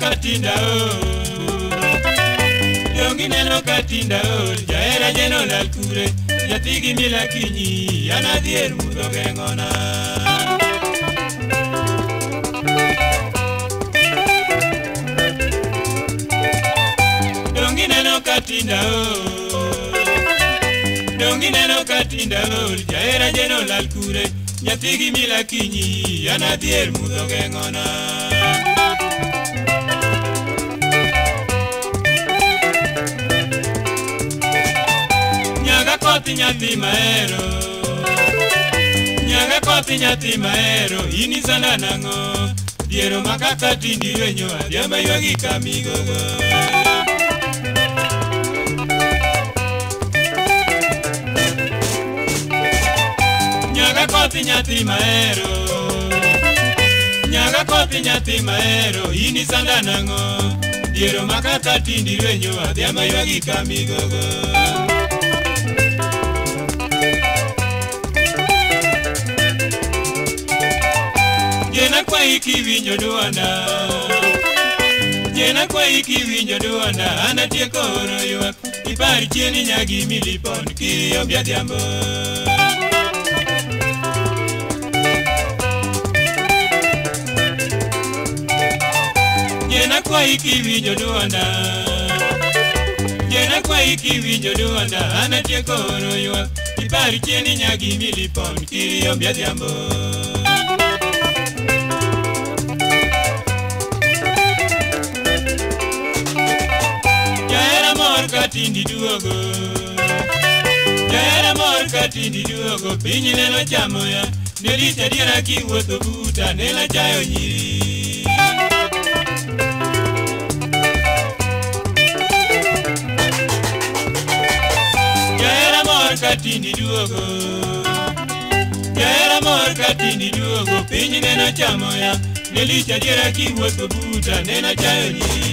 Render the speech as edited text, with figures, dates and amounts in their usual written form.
katinda Dongi neno katinda jaera jeno lal kure Jatigi mila kinyi anadhier mudho gengona Dongi neno katinda jaera jeno lal kure Jatigi mila kinyi anadhier mudho gengona Nyaga kothi nyathi maero ini sanda nango diero makaka tindi wenyo adiamba yogi kamigogo Nyaga kothi nyathi maero ini sanda nango diero makaka tindi wenyo adiamba yogi kamigogo Jena kwa iki winjo duanda Anatieko oro yuak Ipari chieni nyagi milipon Kiyo biadhiambo Jena kwa iki winjo duanda Anatieko oro yuak Ipari chieni nyagi milipon Kiyo biadhiambo Jaera mor katindi duogo Pinyi neno chamoya Nelita diera kiwuotho buta Nela chayo nyiri Jaera mor katindi duogo Pinyi neno chamoya Nelita diera kiwuotho buta Nela chayo nyiri